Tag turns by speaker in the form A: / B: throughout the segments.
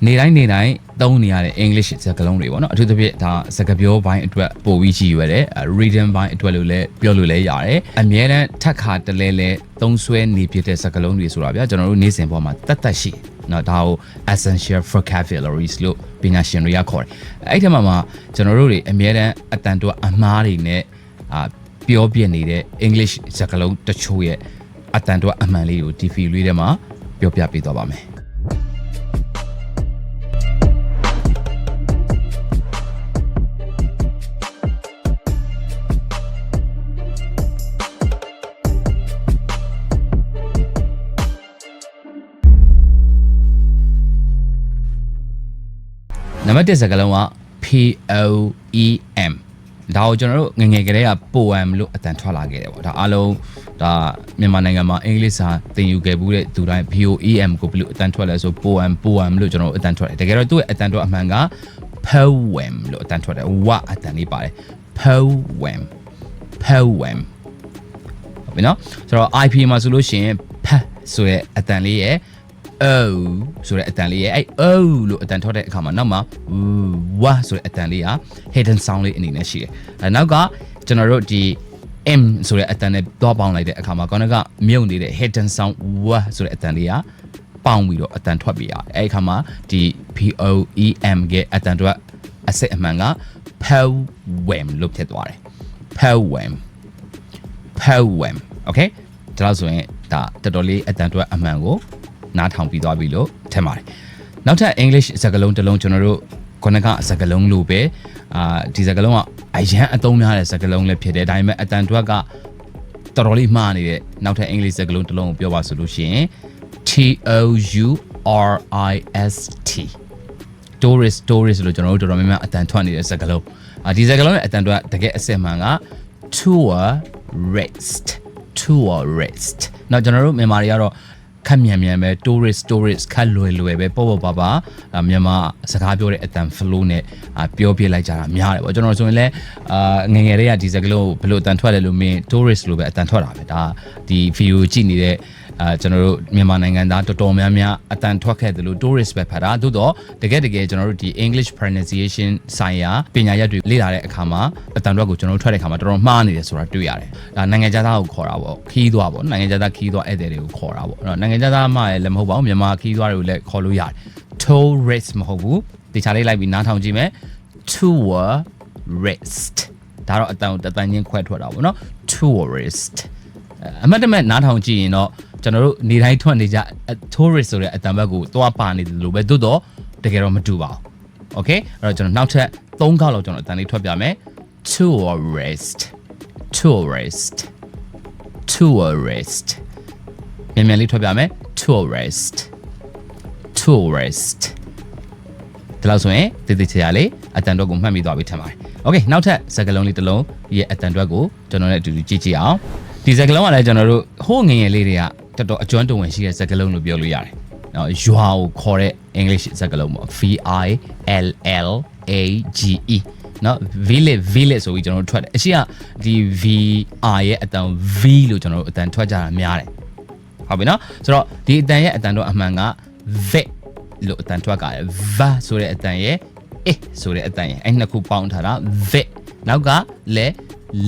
A: နေတိုင်းသုံးနေရတဲ့ English စကားလုံးတွေပေါ့နော်အထူးသဖြင့်ဒါစကားပြောပိုင်းအတွက်ပို့ပြီးကြည့်ရွယ်တယ် reading ပိုင်းအတွက်လို့လည်းပြောလို့လည်းရတယ်အမြဲတမ်းထပ်ခါတလဲလဲသုံးဆွဲနေပြတဲ့စကားလုံးတွေဆိုတာဗျာကျွန်တော်တို့နေ့စဉ်ပေါ်မှာတတ်ရှိနော်ဒါကို essential vocabularies လို့ပညာရှင်တွေကခေါ်တယ်အဲ့ဒီမှာကျွန်တော်တို့တွေအမြဲတမ်းအတန်တူအမှားတွေနဲ့ပြောပြနေတဲ့ English စကားလုံးတချို့ရဲ့အတန်တူအမှန်လေးကိုဒီ video လေးထဲမှာပြောပြပေးသွားပါမယ်နံပါတ်1စကားလုံးက POEM ဒါကိုကျွန်တော်တို့ငငယ်ကလေးက poem လို့အတန်ထွက်လာခဲ့တယ်ပေါ့ဒါအားလုံးဒါမြန်မာနိုင်ငံမှာအင်္ဂလိပ်စာသင်ယူခဲ့ဘူးတဲ့သူတိုင်း POEM ကိုဘယ်လိုအတန်ထွက်လဲဆို poem လို့ကျွန်တော်တို့အတန်ထွက်တယ်တကယ်တော့သူ့ရဲ့အတန်ထွက်အမှန်က poem လို့အတန်ထွက်တယ်ဝအတန်လေးပါတယ် poem ဟုတ်ပြီနော်ဆိုတော့ IP မှာဆိုလို့ရှိရင်ဖဆိုတဲ့အတန်လေးရဲ့Oh ဆိုတဲ့အတန်လေးရဲ့အဲ့ Oh လို့အတန်ထွက်တဲ့အခါမှာနောက်မှာဝါဆိုတဲ့အတန်လေးက hidden sound လေးအနေနဲ့ရှိတယ်။နောက်ကကျွန်တော်တို့ဒီ M ဆိုတဲ့အတန်နဲ့တွားပေါင်းလိုက်တဲ့အခါမှာခေါင်းကမြုပ်နေတဲ့ hidden sound ဝါဆိုတဲ့အတန်လေးကပေါင်းပြီးတော့အတန်ထွက်ပြရတယ်။အဲ့ဒီအခါမှာဒီ POEM ရဲ့အတန်ထွက်အစစ်အမှန်က poem လို့ဖြစ်သွားတယ်။ poem okay ဒါလို့ဆိုရင်ဒါတော်တော်လေးအတန်ထွက်အမှန်ကိုနားထောင်ပြီးသွားပြီလို့ထင်ပါတယ်နောက်ထပ် English စကားလုံးတစ်လုံးကျွန်တော်တို့ခုနကစကားလုံးလို့ပဲဒီစကားလုံးကအရန်အသုံးများတဲ့စကားလုံးလည်းဖြစ်တယ်ဒါပေမဲ့အတန်ထွက်ကတော်တော်လေးမှားနေတဲ့နောက်ထပ် English စကားလုံးတစ်လုံးကိုပြောပါဆိုလို့ရှိရင် tourist လို့ကျွန်တော်တို့တော်တော်များများအတန်ထွက်နေတဲ့စကားလုံးဒီစကားလုံးရဲ့အတန်ထွက်တကယ်အစစ်မှန်က tourist နောက်ကျွန်တော်တို့မြန်မာတွေကတော့ခက်မြန်ပဲ tourist ခက်လွယ်ပဲပေါ့ပါမြန်မာစကားပြောတဲ့အတန် flow နဲ့ပြောပြလိုက်ကြတာများတယ်ပေါ့ကျွန်တော်ဆိုရင်လည်းငငယ်လေးကဒီစကားလုံးဘယ်လိုအတန်ထွက်လဲလို့မင်း tourist လို့ပဲအတန်ထွက်တာပဲဒါဒီ video ကြည့်နေတဲ့ကျွန်တော်တို့မြန်မာနိုင်ငံသားတော်တော်များများအတန်ထွက်ခဲ့တယ်လို့ tourist ပဲဖတ်တာသို့တော့တကယ်ကျွန်တော်တို့ဒီ English pronunciation ဆိုင်ရာပညာရပ်တွေလေ့လာတဲ့အခါမှာအတန်ထွက်ကိုကျွန်တော်တို့ထွက်တဲ့အခါမှာတော်တော်မှားနေတယ်ဆိုတာတွေ့ရတယ်ဒါနိုင်ငံခြားသားကိုခေါ်တာပေါ့ခီးသွားပေါ့နိုင်ငံခြားသားခီးသွားဧည့်သည်တွေကိုခေါ်တာပေါ့နိုင်ငံခြားသားမှလည်းမဟုတ်ပါဘူးမြန်မာခီးသွားတွေကိုလည်းခေါ်လို့ရတယ် tourist မဟုတ်ဘူးဒီချာလေးလိုက်ပြီးနားထောင်ကြည့်မယ် tourist ဒါတော့အတန်ချင်းခွဲထွက်တာပေါ့နော် tourist အမှတ်တမဲ့နားထောင်ကြည့်ရင်တော့ကျွန်တော်တို့နေတိုင်းထွက်နေကြ tourist ဆိုတဲ့အတန်ဘက်ကိုသွားပါနေတယ်လို့ပဲသို့တော့တကယ်တော့မတူပါဘူး okay အဲ့တော့ကျွန်တော်နောက်ထပ်3ခေါက်လောက်ကျွန်တော်အတန်လေးထွက်ပြမယ် tourist မြန်လေးထွက်ပြမယ် tourist ဒါလို့ဆိုရင်တိတိကျကျလေးအတန်တော့ကိုမှတ်မိသွားပြီထင်ပါတယ် okay နောက်ထပ်စကားလုံးလေးတစ်လုံးရဲ့အတန်တော့ကိုကျွန်တော်နဲ့အတူတူကြည့်ကြည့်အောင်ဒီစကားလုံးကလည်းကျွန်တော်တို့ဟိုးငငယ်လေးတွေကတော်တော်အကျွမ်းတဝင်ရှိတဲ့စကားလုံးလို့ပြောလို့ရတယ်နော်ရွာကိုခေါ်တဲ့ English စကားလုံးပေါ့ VILLAGE နော် village ဆိုပြီးကျွန်တော်တို့ထွက်တယ်အရှိကဒီ VR ရဲ့အတန် V လို့ကျွန်တော်တို့အတန်ထွက်ကြတာများတယ်ဟုတ်ပြီနော်ဆိုတော့ဒီအတန်ရဲ့အတန်တော့အမှန်က V လို့အတန်ထွက်ကြတယ် V ဆိုတဲ့အတန်ရဲ့ ဆိုတဲ့အတန်ရဲ့အဲ့နှစ်ခုပေါင်းထားတာ V နောက်ကလဲ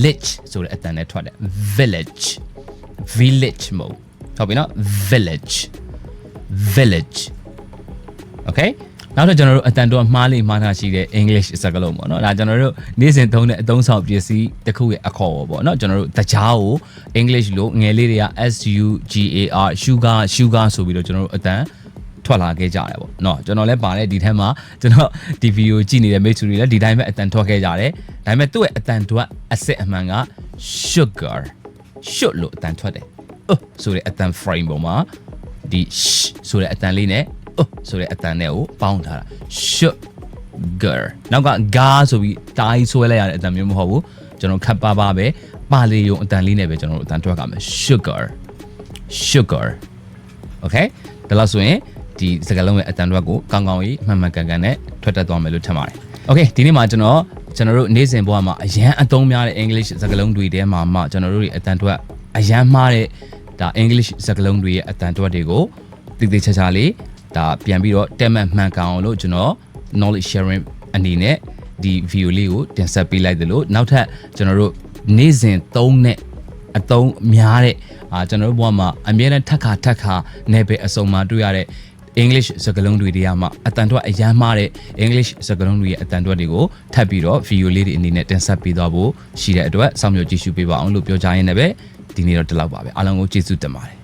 A: lich ဆိုတဲ့အတန်နဲ့ထွက်တယ် village မဟုတ်ဟုတ်ပြီနော် village okay နောက်တော့ကျွန်တော်တို့အတန်တော့မှားလေးမှားတာရှိတဲ့ English စကားလုံးပေါ့နော်ဒါကျွန်တော်တို့နေ့စဉ်သုံးတဲ့အသုံးဆောင်ပစ္စည်းတစ်ခုရဲ့အခေါ်ပေါ့နော်ကျွန်တော်တို့တကြားကို English လို့ငယ်လေးတွေက SUGAR sugar ဆိုပြီးတော့ကျွန်တော်တို့အတန်ထွက်လာခဲ့ကြတယ်ပေါ့เนาะကျွန်တော်လည်းပါတယ်ဒီထဲမှာကျွန်တော်ဒီဗီဒီယိုကြည့်နေတဲ့မိတ်ဆွေတွေလည်းဒီတိုင်းပဲအတန်ထွက်ခဲ့ကြတယ်ဒါပေမဲ့သူ့ရဲ့အတန်ထွက်အစစ်အမှန်က sugar လို့အတန်ထွက်တယ်ဆိုတဲ့အတန် frame ပေါ်မှာဒီ ဆိုတဲ့အတန်လေးနဲ့ဆိုတဲ့အတန်နဲ့ကိုပေါင်းထားတာ sugar နောက်က ga ဆိုပြီးတိုင်းဆွဲလိုက်ရတဲ့အတန်မျိုးမဟုတ်ဘူးကျွန်တော်ခပ်ပါပဲပါလေးရုံအတန်လေးနဲ့ပဲကျွန်တော်တို့အတန်ထွက်ကြမယ် sugar okay ဒါလို့ဆိုရင်ဒီစကားလုံးရဲ့အတန်ထွက်ကိုကောင်းကြီးမှန်ကန်နဲ့ထွက်တတ်သွားမယ်လို့ထင်ပါတယ် okay ဒီနေ့မှာကျွန်တော်တို့နေ့စဉ်ဘဝမှာအရန်အသုံးများတဲ့ English စကားလုံးတွေထဲမှာမှကျွန်တော်တို့ရဲ့အတန်ထွက်အရန်မှားတဲ့ဒါ English စကားလုံးတွေရဲ့အတန်ထွက်တွေကိုတိတိကျကျလေး ဒါပြန်ပြီးတော့တက်မှတ်မှန်ကန်အောင်လို့ကျွန်တော် knowledge sharing အနေနဲ့ဒီ video လေးကိုတင်ဆက်ပေးလိုက်သလိုနောက်ထပ်ကျွန်တော်တို့နေ့စဉ်သုံးနဲ့အသုံးများတဲ့ကျွန်တော်တို့ဘဝမှာအမြဲတမ်းထပ်ခါနယ်ပယ်အစုံမှာတွေ့ရတဲ့ English စကားလုံးတွေတည်းမှာအတန်တော့အရန်မှားတဲ့ English စကားလုံးတွေရဲ့အတန်တော့တွေကိုထပ်ပြီးတော့ video လေးတွေအနေနဲ့တင်ဆက်ပေးသွားဖို့ရှိတဲ့အတွက်စောင့်မျှော်ကြည့်ရှုပေးပါအောင်လို့ပြောကြရင်းနဲ့ပဲဒီနေ့တော့ဒီလောက်ပါပဲအားလုံးကိုကျေးဇူးတင်ပါတယ်